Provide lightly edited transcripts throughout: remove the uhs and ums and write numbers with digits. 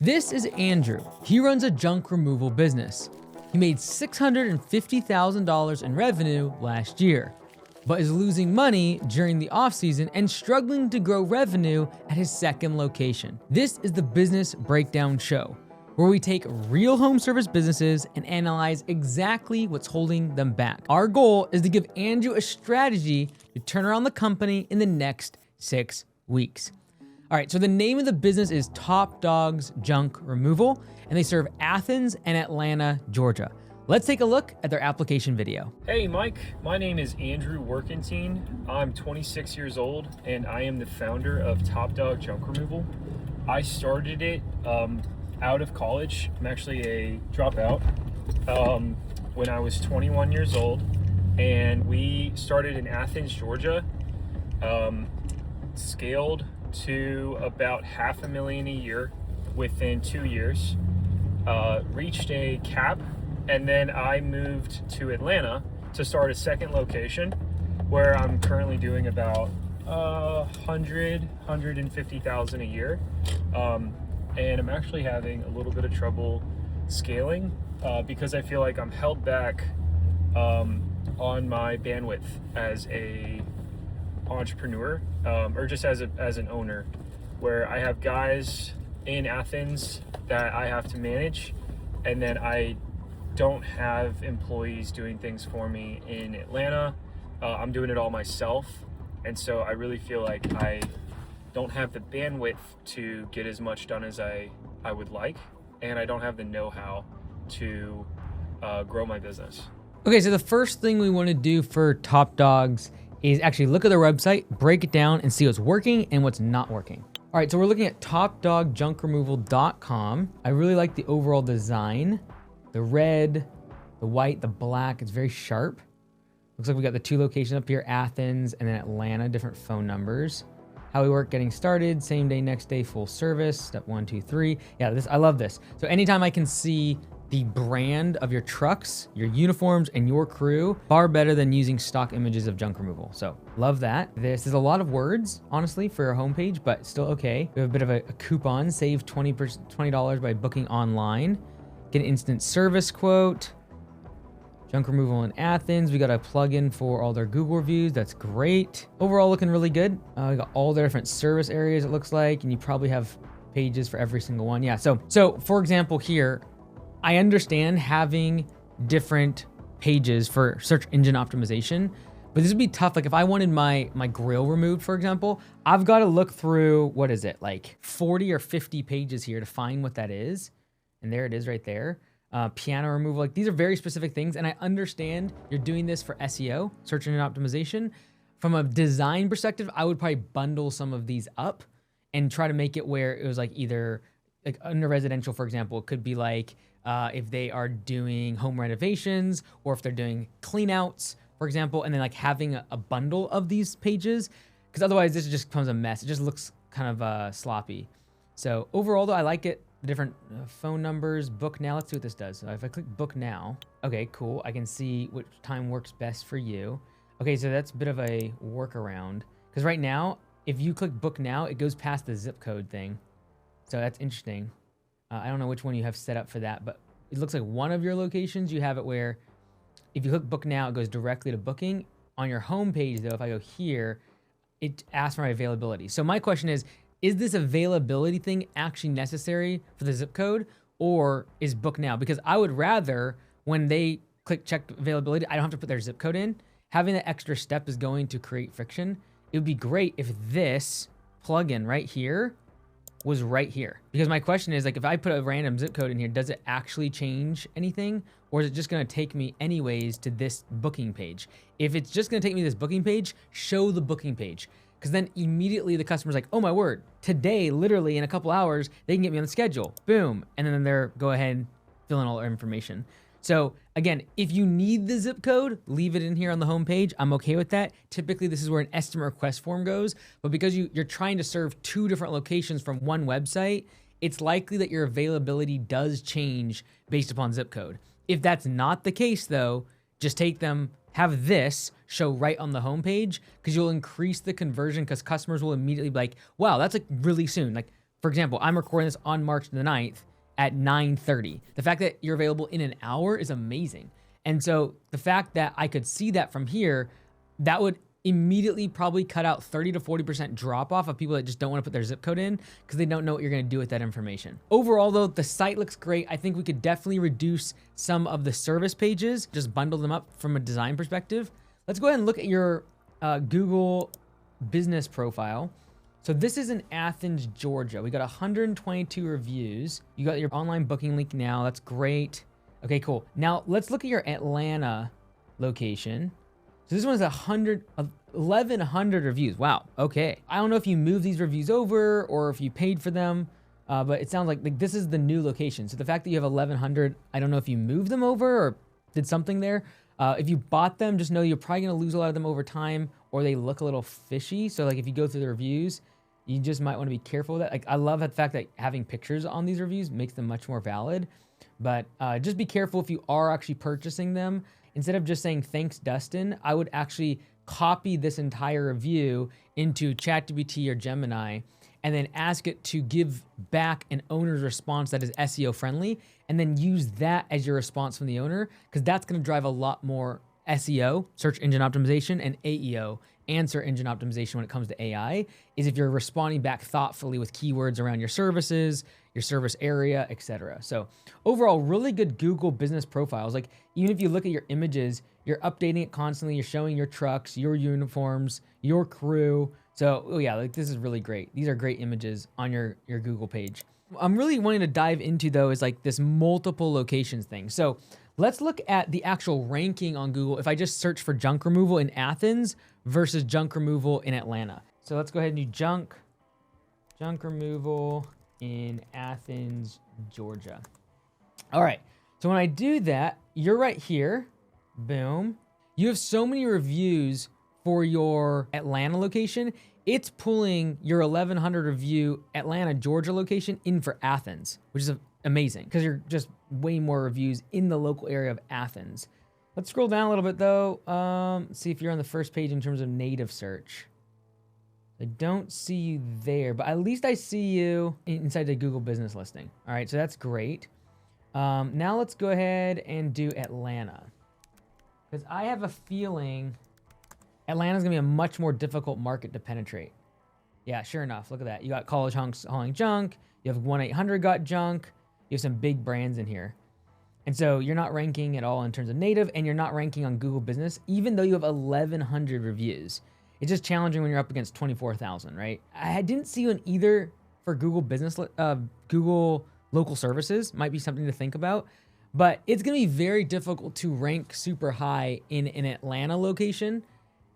This is Andrew. He runs a junk removal business. He made $650,000 in revenue last year, but is losing money during the off-season and struggling to grow revenue at his second location. This is the Business Breakdown Show, where we take real home service businesses and analyze exactly what's holding them back. Our goal is to give Andrew a strategy to turn around the company in the next 6 weeks. All right, so the name of the business is Top Dogs Junk Removal, and they serve Athens and Atlanta, Georgia. Let's take a look at their application video. Hey Mike, my name is Andrew Workentine. I'm 26 years old and I am the founder of Top Dog Junk Removal. I started it out of college. I'm actually a dropout when I was 21 years old, and we started in Athens, Georgia, scaled to about $500,000 a year within 2 years, reached a cap, and then I moved to Atlanta to start a second location where I'm currently doing about $150,000 a year, and I'm actually having a little bit of trouble scaling because I feel like I'm held back on my bandwidth as a entrepreneur, or just as an owner, where I have guys in Athens that I have to manage, and then I don't have employees doing things for me in Atlanta. I'm doing it all myself, and so I really feel like I don't have the bandwidth to get as much done as I would like, and I don't have the know-how to grow my business. Okay, so the first thing we want to do for Top Dogs is actually look at their website, break it down, and see what's working and what's not working. All right, so we're looking at topdogjunkremoval.com. I really like the overall design. The red, the white, the black, it's very sharp. Looks like we got the 2 locations up here, Athens and then Atlanta, different phone numbers. How we work, getting started, same day, next day, full service, step 1, 2, 3. Yeah, I love this. So anytime I can see the brand of your trucks, your uniforms, and your crew, far better than using stock images of junk removal. So love that. This is a lot of words, honestly, for a homepage, but still okay. We have a bit of a coupon, save $20 by booking online. Get an instant service quote. Junk removal in Athens. We got a plugin for all their Google reviews. That's great. Overall, looking really good. We got all their different service areas, it looks like, and you probably have pages for every single one. Yeah, so for example here, I understand having different pages for search engine optimization, but this would be tough. Like if I wanted my grill removed, for example, I've got to look through, what is it, like 40 or 50 pages here to find what that is. And there it is right there. Piano removal, like these are very specific things. And I understand you're doing this for SEO, search engine optimization. From a design perspective, I would probably bundle some of these up and try to make it where it was like either like under residential, for example, it could be like, if they are doing home renovations or if they're doing clean outs, for example, and then like having a bundle of these pages, because otherwise this just becomes a mess. It just looks kind of sloppy. So overall though, I like it. The different phone numbers, book now. Let's see what this does. So if I click book now, okay, cool. I can see which time works best for you. Okay, so that's a bit of a workaround, because right now, if you click book now, it goes past the zip code thing. So that's interesting. I don't know which one you have set up for that, but it looks like one of your locations, you have it where if you click book now, it goes directly to booking. On your home page though, if I go here, it asks for my availability. So my question is this availability thing actually necessary for the zip code, or is book now? Because I would rather when they click check availability, I don't have to put their zip code in. Having that extra step is going to create friction. It would be great if this plugin right here was right here. Because my question is, like, if I put a random zip code in here, does it actually change anything? Or is it just gonna take me anyways to this booking page? If it's just gonna take me to this booking page, show the booking page. Because then immediately the customer's like, oh my word, today, literally in a couple hours, they can get me on the schedule, boom. And then they're go ahead and fill in all their information. So again, if you need the zip code, leave it in here on the home page. I'm okay with that. Typically, this is where an estimate request form goes, but because you're trying to serve 2 different locations from one website, it's likely that your availability does change based upon zip code. If that's not the case though, just take them, have this show right on the homepage, because you'll increase the conversion, because customers will immediately be like, wow, that's like really soon. Like For example, I'm recording this on March the 9th at 9:30. The fact that you're available in an hour is amazing. And so the fact that I could see that from here, that would immediately probably cut out 30 to 40% drop off of people that just don't want to put their zip code in because they don't know what you're going to do with that information. Overall though, the site looks great. I think we could definitely reduce some of the service pages, just bundle them up from a design perspective. Let's go ahead and look at your Google business profile. So this is in Athens, Georgia. We got 122 reviews. You got your online booking link now. That's great. Okay, cool. Now let's look at your Atlanta location. So this one's 1,100 reviews. Wow. Okay. I don't know if you moved these reviews over or if you paid for them, but it sounds like this is the new location. So the fact that you have 1,100, I don't know if you moved them over or did something there. If you bought them, just know you're probably going to lose a lot of them over time, or they look a little fishy. So like if you go through the reviews, you just might want to be careful with that. Like I love the fact that having pictures on these reviews makes them much more valid, but just be careful if you are actually purchasing them. Instead of just saying, thanks, Dustin, I would actually copy this entire review into ChatGPT or Gemini and then ask it to give back an owner's response that is SEO friendly, and then use that as your response from the owner, because that's going to drive a lot more SEO, search engine optimization, and AEO, answer engine optimization when it comes to AI, is if you're responding back thoughtfully with keywords around your services, your service area, etc. So overall, really good Google business profiles. Like even if you look at your images, you're updating it constantly. You're showing your trucks, your uniforms, your crew. So yeah, like this is really great. These are great images on your Google page. I'm really wanting to dive into though is like this multiple locations thing. So let's look at the actual ranking on Google. If I just search for junk removal in Athens versus junk removal in Atlanta. So let's go ahead and do junk removal in Athens, Georgia. All right. So when I do that, you're right here. Boom. You have so many reviews for your Atlanta location. It's pulling your 1,100 review Atlanta, Georgia location in for Athens, which is amazing because you're just way more reviews in the local area of Athens. Let's scroll down a little bit though. See if you're on the first page in terms of native search. I don't see you there, but at least I see you inside the Google business listing. All right, so that's great. Now let's go ahead and do Atlanta, because I have a feeling Atlanta's gonna be a much more difficult market to penetrate. Yeah, sure enough, look at that. You got college hunks hauling junk. You have 1-800 got junk. You have some big brands in here. And so you're not ranking at all in terms of native, and you're not ranking on Google business, even though you have 1,100 reviews. It's just challenging when you're up against 24,000, right? I didn't see you in either for Google business, Google local services. Might be something to think about, but it's gonna be very difficult to rank super high in an Atlanta location,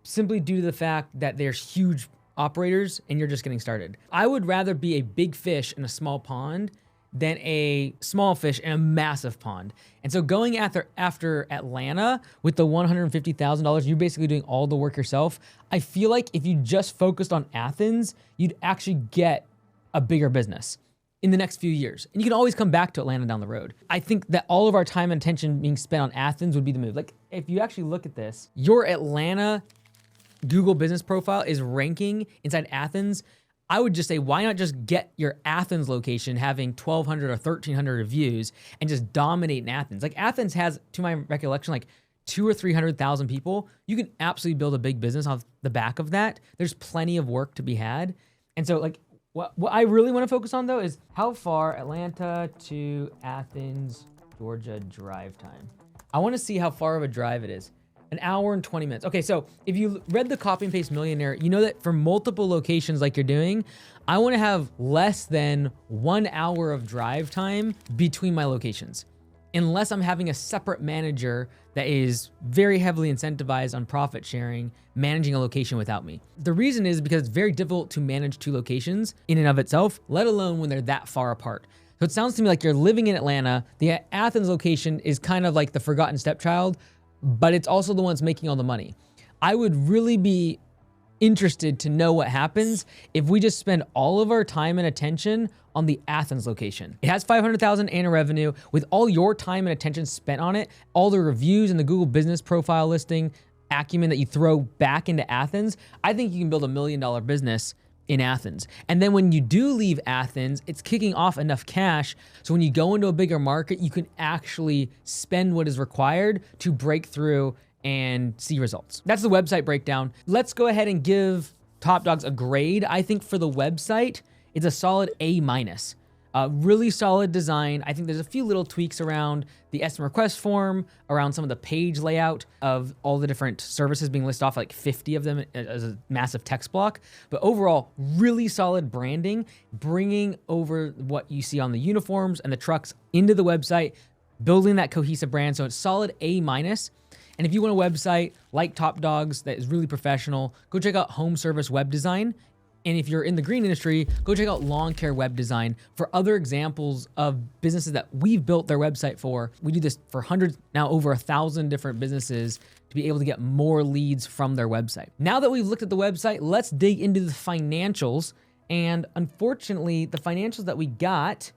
simply due to the fact that there's huge operators and you're just getting started. I would rather be a big fish in a small pond than a small fish in a massive pond. And so going after Atlanta with the $150,000, you're basically doing all the work yourself. I feel like if you just focused on Athens, you'd actually get a bigger business in the next few years. And you can always come back to Atlanta down the road. I think that all of our time and attention being spent on Athens would be the move. Like if you actually look at this, your Atlanta Google business profile is ranking inside Athens. I would just say, why not just get your Athens location having 1,200 or 1,300 reviews and just dominate in Athens? Like Athens has, to my recollection, like 200,000 or 300,000 people. You can absolutely build a big business off the back of that. There's plenty of work to be had. And so like what I really want to focus on though is how far Atlanta to Athens, Georgia drive time. I want to see how far of a drive it is. 1 hour and 20 minutes. Okay, so if you read the Copy and Paste Millionaire, you know that for multiple locations like you're doing, I want to have less than 1 hour of drive time between my locations, unless I'm having a separate manager that is very heavily incentivized on profit sharing, managing a location without me. The reason is because it's very difficult to manage 2 locations in and of itself, let alone when they're that far apart. So it sounds to me like you're living in Atlanta. The Athens location is kind of like the forgotten stepchild, but it's also the one that's making all the money. I would really be interested to know what happens if we just spend all of our time and attention on the Athens location. It has 500,000 annual revenue. With all your time and attention spent on it, all the reviews and the Google business profile listing acumen that you throw back into Athens, I think you can build $1 million business in Athens. And then when you do leave Athens, it's kicking off enough cash. So when you go into a bigger market, you can actually spend what is required to break through and see results. That's the website breakdown. Let's go ahead and give Top Dogs a grade. I think for the website, it's a solid A-. Really solid design. I think there's a few little tweaks around the SM request form, around some of the page layout of all the different services being listed off, like 50 of them as a massive text block. But overall, really solid branding, bringing over what you see on the uniforms and the trucks into the website, building that cohesive brand. So it's solid A-. And if you want a website like Top Dogs that is really professional, go check out Home Service Web Design. And if you're in the green industry, go check out Lawn Care Web Design for other examples of businesses that we've built their website for. We do this for hundreds, now over 1,000 different businesses to be able to get more leads from their website. Now that we've looked at the website, let's dig into the financials. And unfortunately, the financials that we got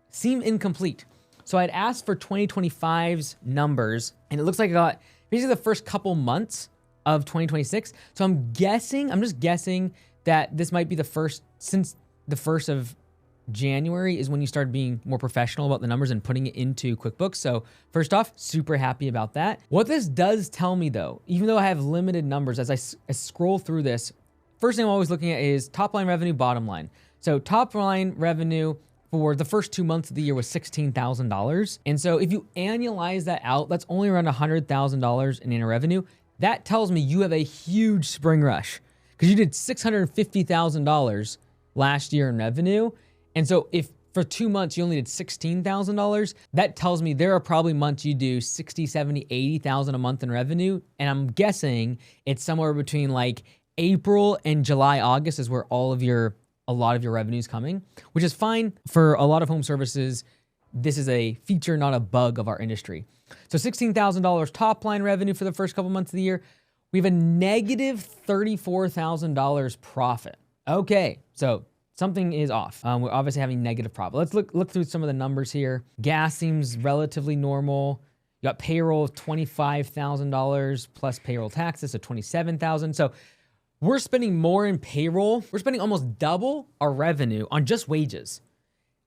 seem incomplete. So I'd asked for 2025's numbers, and it looks like I got basically the first couple months of 2026. So I'm just guessing that this might be the first, since the 1st of January is when you started being more professional about the numbers and putting it into QuickBooks. So first off, super happy about that. What this does tell me though, even though I have limited numbers, as I scroll through this, first thing I'm always looking at is top line revenue, bottom line. So top line revenue for the first 2 months of the year was $16,000. And so if you annualize that out, that's only around $100,000 in annual revenue. That tells me you have a huge spring rush, because you did $650,000 last year in revenue. And so if for 2 months you only did $16,000, that tells me there are probably months you do 60, 70, 80,000 a month in revenue. And I'm guessing it's somewhere between like April and July, August is where a lot of your revenue is coming, which is fine for a lot of home services. This is a feature, not a bug of our industry. So $16,000 top line revenue for the first couple months of the year. We have a negative $34,000 profit. Okay, so something is off. We're obviously having negative profit. Let's look through some of the numbers here. Gas seems relatively normal. You got payroll of $25,000 plus payroll taxes, so $27,000. So we're spending more in payroll. We're spending almost double our revenue on just wages.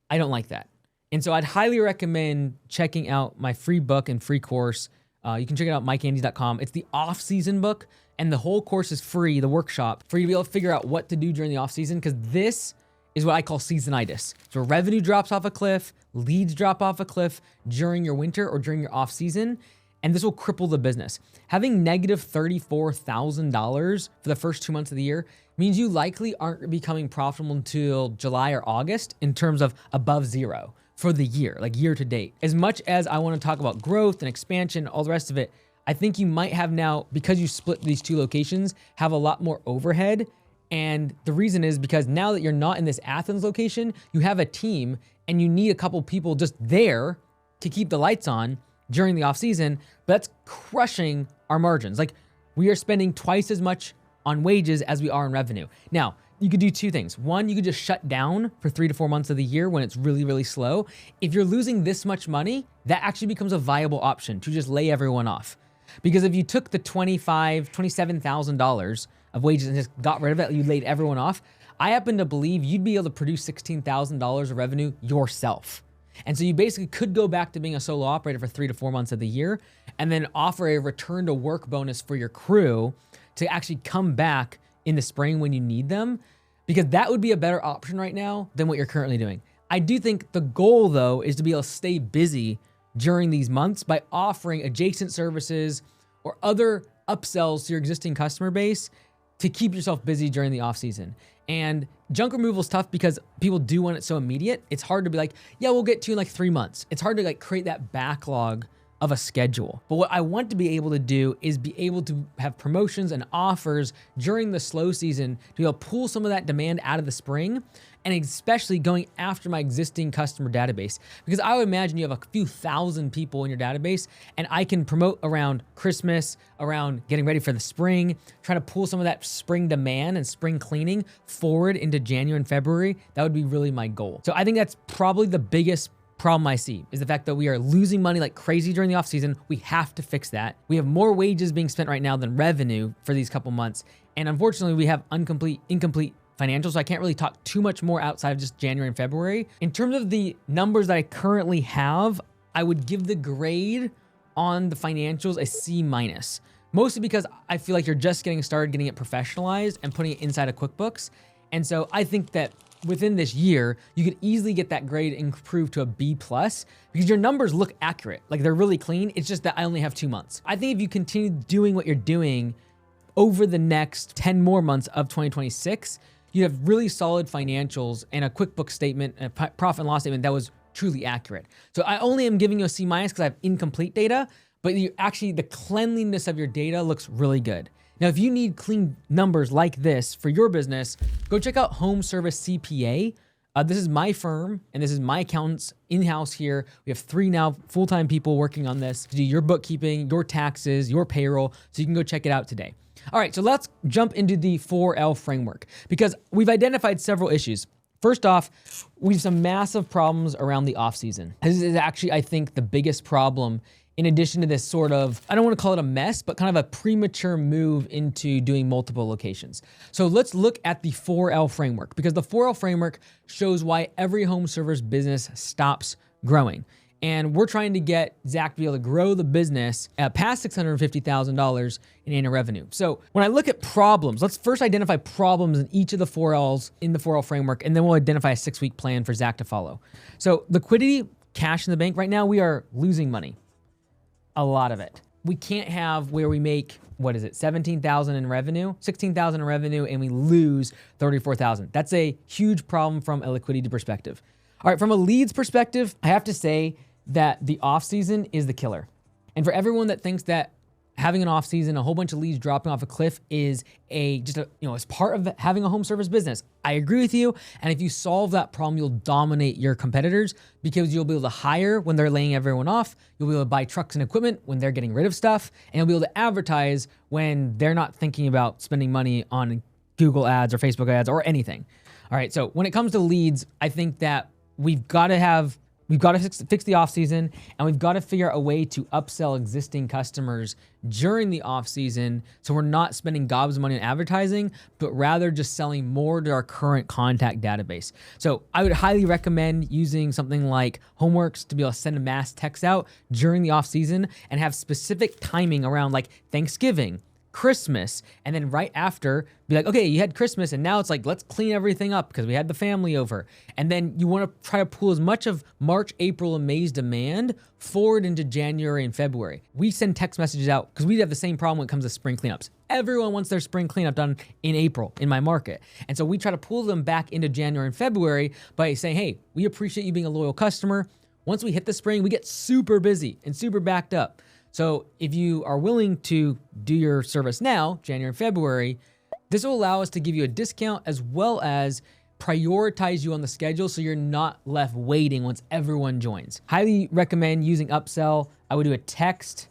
I don't like that. And so I'd highly recommend checking out my free book and free course. You can check it out at mikeandes.com. It's the off-season book, and the whole course is free, the workshop, for you to be able to figure out what to do during the off-season, because this is what I call seasonitis. So revenue drops off a cliff, leads drop off a cliff during your winter or during your off-season, and this will cripple the business. Having negative $34,000 for the first 2 months of the year means you likely aren't becoming profitable until July or August in terms of above zero for the year, like year to date. As much as I want to talk about growth and expansion, all the rest of it, I think you might have now, because you split these two locations, have a lot more overhead. And the reason is because now that you're not in this Athens location, you have a team and you need a couple people just there to keep the lights on during the off season. But that's crushing our margins. Like, we are spending twice as much on wages as we are in revenue. Now, you could do two things. One, you could just shut down for 3 to 4 months of the year when it's really, really slow. If you're losing this much money, that actually becomes a viable option to just lay everyone off. Because if you took the $27,000 of wages and just got rid of it, you laid everyone off, I happen to believe you'd be able to produce $16,000 of revenue yourself. And so you basically could go back to being a solo operator for 3 to 4 months of the year and then offer a return to work bonus for your crew to actually come back in the spring when you need them, because that would be a better option right now than what you're currently doing. I do think the goal, though, is to be able to stay busy during these months by offering adjacent services or other upsells to your existing customer base to keep yourself busy during the off season. And junk removal is tough because people do want it so immediate. It's hard to be like, yeah, we'll get to you in like 3 months. It's hard to like create that backlog of a schedule. But what I want to be able to do is be able to have promotions and offers during the slow season to be able to pull some of that demand out of the spring, and especially going after my existing customer database. Because I would imagine you have a few thousand people in your database, and I can promote around Christmas, around getting ready for the spring, trying to pull some of that spring demand and spring cleaning forward into January and February. That would be really my goal. So I think that's probably the biggest problem I see, is the fact that we are losing money like crazy during the off season. We have to fix that. We have more wages being spent right now than revenue for these couple months. And unfortunately, we have incomplete financials, so I can't really talk too much more outside of just January and February. In terms of the numbers that I currently have, I would give the grade on the financials a C-, mostly because I feel like you're just getting started, getting it professionalized and putting it inside of QuickBooks. And so I think that within this year, you could easily get that grade improved to a B+ because your numbers look accurate. Like they're really clean. It's just that I only have 2 months. I think if you continue doing what you're doing over the next 10 more months of 2026, you have really solid financials and a QuickBooks statement, a profit and loss statement that was truly accurate. So I only am giving you a C- because I have incomplete data, but the cleanliness of your data looks really good. Now, if you need clean numbers like this for your business, go check out Home Service CPA. This is my firm, and this is my accountants in-house here. We have 3 now full-time people working on this to do your bookkeeping, your taxes, your payroll, so you can go check it out today. All right, so let's jump into the 4L framework because we've identified several issues. First off, we have some massive problems around the off-season. This is actually, I think, the biggest problem in addition to this sort of, I don't want to call it a mess, but kind of a premature move into doing multiple locations. So let's look at the 4L framework because the 4L framework shows why every home server's business stops growing. And we're trying to get Zach to be able to grow the business at past $650,000 in annual revenue. So when I look at problems, let's first identify problems in each of the 4Ls in the 4L framework, and then we'll identify a 6-week plan for Zach to follow. So liquidity, cash in the bank, right now we are losing money. A lot of it. We can't have where we make, what is it, 17,000 in revenue, 16,000 in revenue, and we lose 34,000. That's a huge problem from a liquidity perspective. All right, from a leads perspective, I have to say that the off season is the killer. And for everyone that thinks that having an off season, a whole bunch of leads dropping off a cliff is as part of having a home service business, I agree with you. And if you solve that problem, you'll dominate your competitors because you'll be able to hire when they're laying everyone off. You'll be able to buy trucks and equipment when they're getting rid of stuff. And you'll be able to advertise when they're not thinking about spending money on Google ads or Facebook ads or anything. All right. So when it comes to leads, I think that we've got to fix the off season, and we've got to figure out a way to upsell existing customers during the off season. So we're not spending gobs of money on advertising, but rather just selling more to our current contact database. So I would highly recommend using something like Homeworks to be able to send a mass text out during the off season and have specific timing around like Thanksgiving, Christmas, and then right after be like, okay, you had Christmas and now it's like, let's clean everything up because we had the family over. And then you want to try to pull as much of March, April, and May's demand forward into January and February. We send text messages out because we have the same problem when it comes to spring cleanups. Everyone wants their spring cleanup done in April in my market. And so we try to pull them back into January and February by saying, hey, we appreciate you being a loyal customer. Once we hit the spring, we get super busy and super backed up. So if you are willing to do your service now, January and February, this will allow us to give you a discount as well as prioritize you on the schedule so you're not left waiting once everyone joins. Highly recommend using Upsell. I would do a text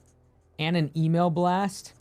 and an email blast,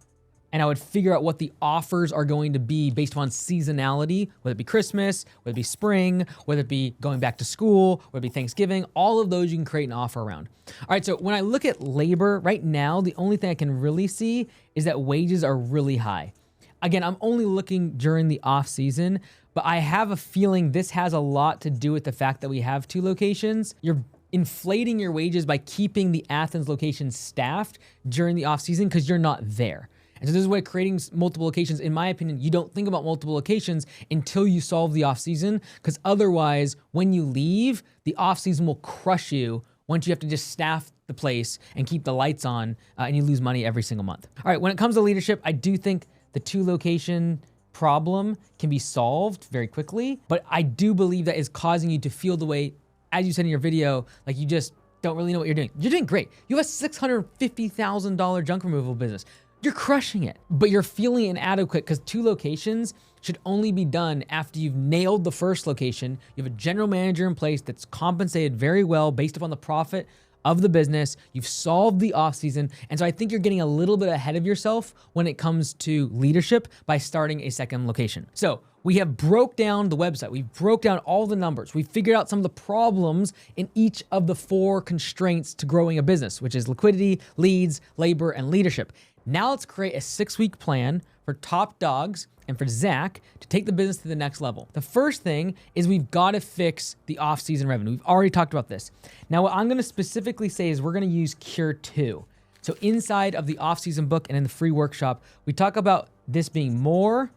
and I would figure out what the offers are going to be based upon seasonality, whether it be Christmas, whether it be spring, whether it be going back to school, whether it be Thanksgiving. All of those you can create an offer around. All right, so when I look at labor right now, the only thing I can really see is that wages are really high. Again, I'm only looking during the off season, but I have a feeling this has a lot to do with the fact that we have 2 locations. You're inflating your wages by keeping the Athens location staffed during the off season because you're not there. And so this is why creating multiple locations, in my opinion, you don't think about multiple locations until you solve the off season, because otherwise, when you leave, the off season will crush you once you have to just staff the place and keep the lights on, and you lose money every single month. All right, when it comes to leadership, I do think the 2 location problem can be solved very quickly, but I do believe that is causing you to feel the way, as you said in your video, like you just don't really know what you're doing. You're doing great. You have a $650,000 junk removal business. You're crushing it, but you're feeling inadequate because 2 locations should only be done after you've nailed the first location. You have a general manager in place that's compensated very well based upon the profit of the business. You've solved the off season. And so I think you're getting a little bit ahead of yourself when it comes to leadership by starting a second location. So we have broke down the website. We've broke down all the numbers. We figured out some of the problems in each of the 4 constraints to growing a business, which is liquidity, leads, labor, and leadership. Now let's create a 6-week plan for top dogs and for Zach to take the business to the next level. The first thing is we've got to fix the off-season revenue. We've already talked about this. Now, what I'm going to specifically say is we're going to use Cure 2. So inside of the off-season book and in the free workshop, we talk about this being more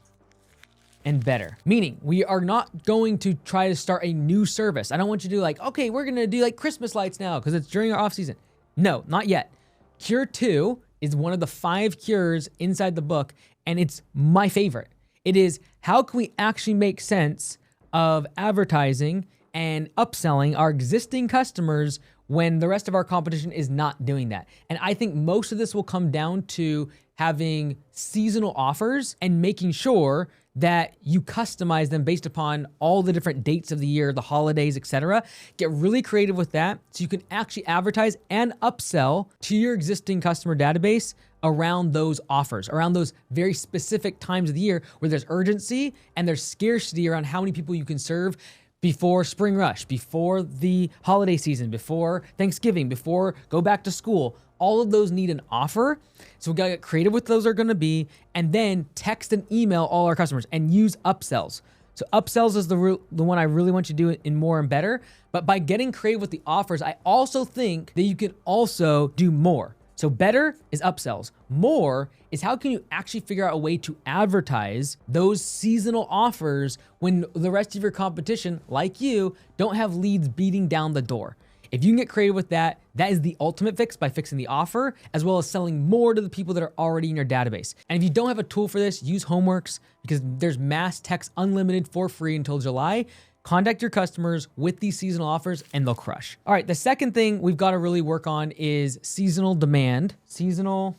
and better. Meaning, we are not going to try to start a new service. I don't want you to do like, okay, we're going to do like Christmas lights now because it's during our off-season. No, not yet. Cure 2 is one of the 5 cures inside the book, and it's my favorite. It is, how can we actually make sense of advertising and upselling our existing customers when the rest of our competition is not doing that? And I think most of this will come down to having seasonal offers and making sure that you customize them based upon all the different dates of the year, the holidays, etc. Get really creative with that so you can actually advertise and upsell to your existing customer database around those offers, around those very specific times of the year where there's urgency and there's scarcity around how many people you can serve before spring rush, before the holiday season, before Thanksgiving, before go back to school. All of those need an offer. So we gotta get creative with those are gonna be, and then text and email all our customers and use upsells. So upsells is the one I really want you to do in more and better. But by getting creative with the offers, I also think that you can also do more. So better is upsells. More is how can you actually figure out a way to advertise those seasonal offers when the rest of your competition, like you, don't have leads beating down the door. If you can get creative with that, that is the ultimate fix by fixing the offer, as well as selling more to the people that are already in your database. And if you don't have a tool for this, use Homeworks, because there's mass text unlimited for free until July. Contact your customers with these seasonal offers and they'll crush. All right, the second thing we've got to really work on is seasonal demand. Seasonal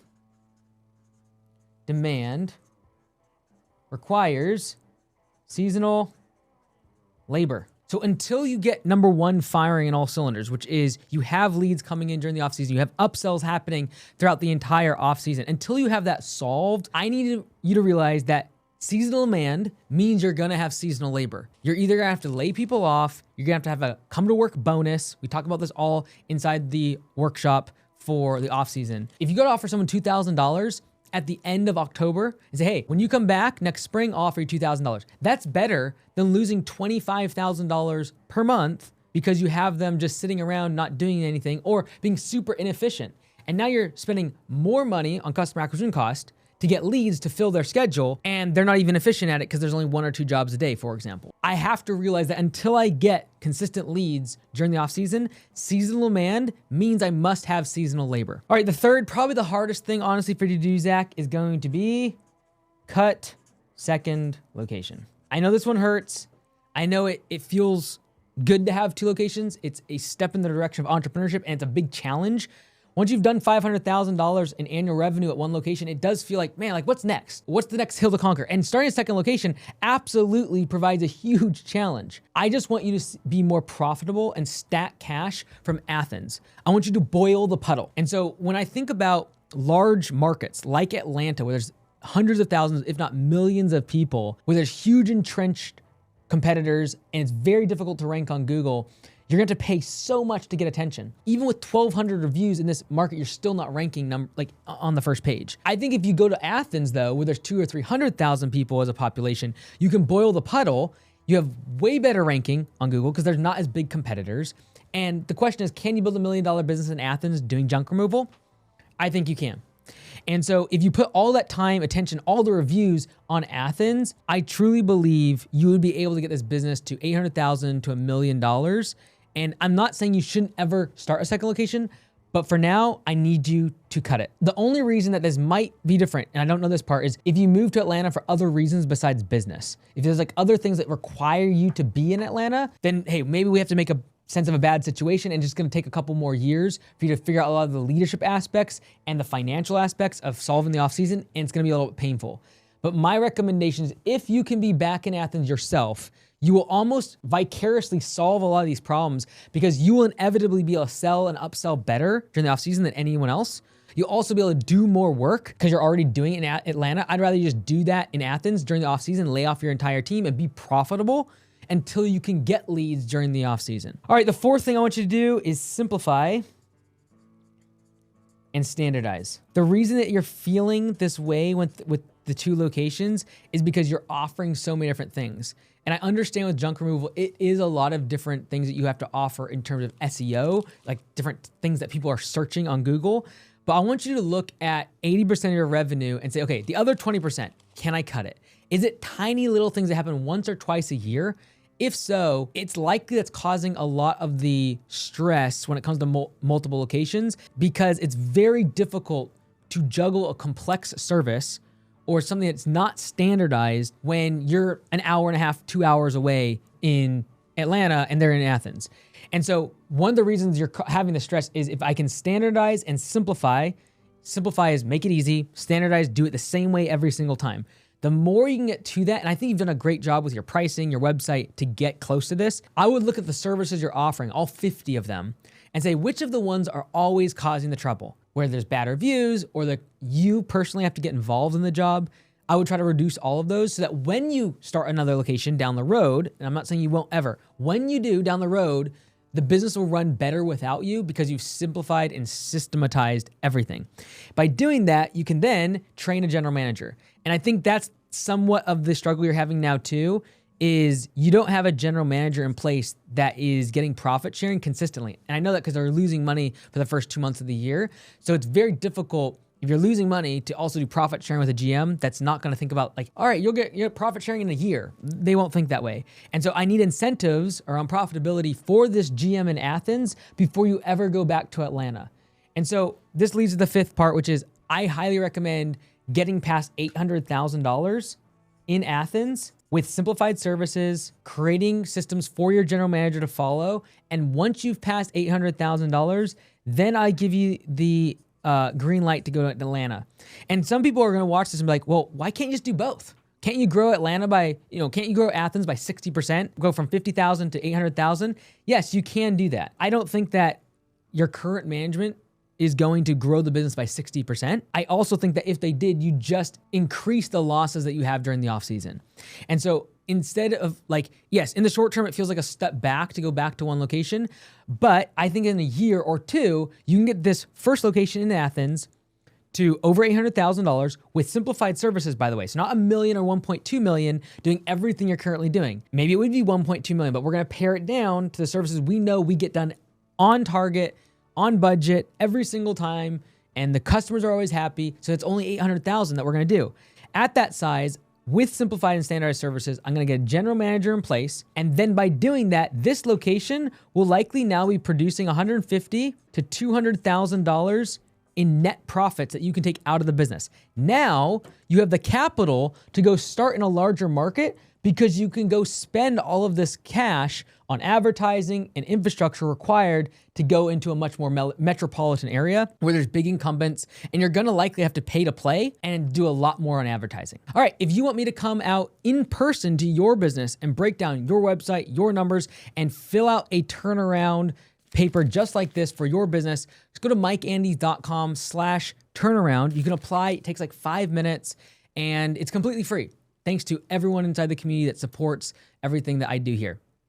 demand requires seasonal labor. So until you get number one firing in all cylinders, which is you have leads coming in during the offseason, you have upsells happening throughout the entire offseason, until you have that solved, I need you to realize that seasonal demand means you're gonna have seasonal labor. You're either gonna have to lay people off, you're gonna have a come to work bonus. We talk about this all inside the workshop for the offseason. If you go to offer someone $2,000 at the end of October and say, hey, when you come back next spring, I'll offer you $2,000. That's better than losing $25,000 per month because you have them just sitting around not doing anything or being super inefficient. And now you're spending more money on customer acquisition cost to get leads to fill their schedule, and they're not even efficient at it because there's only 1 or 2 jobs a day, for example. I have to realize that until I get consistent leads during the off season, seasonal demand means I must have seasonal labor. All right, the third, probably the hardest thing, honestly, for you to do, Zach, is going to be cut second location. I know this one hurts. I know it feels good to have 2 locations. It's a step in the direction of entrepreneurship, and it's a big challenge. Once you've done $500,000 in annual revenue at one location, it does feel like, man, like what's next? What's the next hill to conquer? And starting a second location absolutely provides a huge challenge. I just want you to be more profitable and stack cash from Athens. I want you to boil the puddle. And so when I think about large markets like Atlanta, where there's hundreds of thousands, if not millions of people, where there's huge entrenched competitors and it's very difficult to rank on Google, you're going to pay so much to get attention. Even with 1,200 reviews in this market, you're still not ranking on the first page. I think if you go to Athens, though, where there's 200,000 or 300,000 people as a population, you can boil the puddle. You have way better ranking on Google because there's not as big competitors. And the question is, can you build $1 million business in Athens doing junk removal? I think you can. And so if you put all that time, attention, all the reviews on Athens, I truly believe you would be able to get this business to $800,000 to $1 million. And I'm not saying you shouldn't ever start a second location, but for now, I need you to cut it. The only reason that this might be different, and I don't know this part, is if you move to Atlanta for other reasons besides business. If there's like other things that require you to be in Atlanta, then hey, maybe we have to make a sense of a bad situation and just gonna take a couple more years for you to figure out a lot of the leadership aspects and the financial aspects of solving the off season, and it's gonna be a little bit painful. But my recommendation is if you can be back in Athens yourself, you will almost vicariously solve a lot of these problems because you will inevitably be able to sell and upsell better during the off season than anyone else. You'll also be able to do more work because you're already doing it in Atlanta. I'd rather you just do that in Athens during the off season, lay off your entire team and be profitable until you can get leads during the off season. All right, the fourth thing I want you to do is simplify and standardize. The reason that you're feeling this way with the 2 locations is because you're offering so many different things. And I understand with junk removal, it is a lot of different things that you have to offer in terms of SEO, like different things that people are searching on Google. But I want you to look at 80% of your revenue and say, okay, the other 20%, can I cut it? Is it tiny little things that happen once or twice a year? If so, it's likely that's causing a lot of the stress when it comes to multiple locations, because it's very difficult to juggle a complex service or something that's not standardized when you're an hour and a half, 2 hours away in Atlanta and they're in Athens. And so one of the reasons you're having the stress is if I can standardize and simplify is make it easy, standardize, do it the same way every single time. The more you can get to that, and I think you've done a great job with your pricing, your website to get close to this, I would look at the services you're offering, all 50 of them, and say which of the ones are always causing the trouble, where there's bad reviews or that you personally have to get involved in the job. I would try to reduce all of those so that when you start another location down the road, and I'm not saying you won't ever, when you do down the road, the business will run better without you because you've simplified and systematized everything. By doing that, you can then train a general manager. And I think that's somewhat of the struggle you're having now too, is you don't have a general manager in place that is getting profit sharing consistently. And I know that because they're losing money for the first 2 months of the year. So it's very difficult if you're losing money to also do profit sharing with a GM that's not going to think about like, all right, you'll get your profit sharing in a year. They won't think that way. And so I need incentives around profitability for this GM in Athens before you ever go back to Atlanta. And so this leads to the 5th part, which is I highly recommend getting past $800,000 in Athens with simplified services, creating systems for your general manager to follow. And once you've passed $800,000, then I give you the green light to go to Atlanta. And some people are going to watch this and be like, well, why can't you just do both? Can't you grow Atlanta by, can't you grow Athens by 60%, go from 50,000 to 800,000? Yes, you can do that. I don't think that your current management is going to grow the business by 60%. I also think that if they did, you just increase the losses that you have during the off season. And so instead of like, yes, in the short term, it feels like a step back to go back to one location. But I think in a year or two, you can get this first location in Athens to over $800,000 with simplified services, by the way. So not $1 million or 1.2 million doing everything you're currently doing. Maybe it would be 1.2 million, but we're going to pare it down to the services we know we get done on target, on budget every single time, and the customers are always happy. So it's only 800,000 that we're going to do. At that size, with simplified and standardized services, I'm going to get a general manager in place. And then by doing that, this location will likely now be producing $150,000 to $200,000 in net profits that you can take out of the business. Now you have the capital to go start in a larger market because you can go spend all of this cash on advertising and infrastructure required to go into a much more metropolitan area where there's big incumbents, and you're gonna likely have to pay to play and do a lot more on advertising. All right, if you want me to come out in person to your business and break down your website, your numbers, and fill out a turnaround paper just like this for your business, just go to mikeandys.com/turnaround. You can apply, it takes like 5 minutes, and it's completely free. Thanks to everyone inside the community that supports everything that I do here.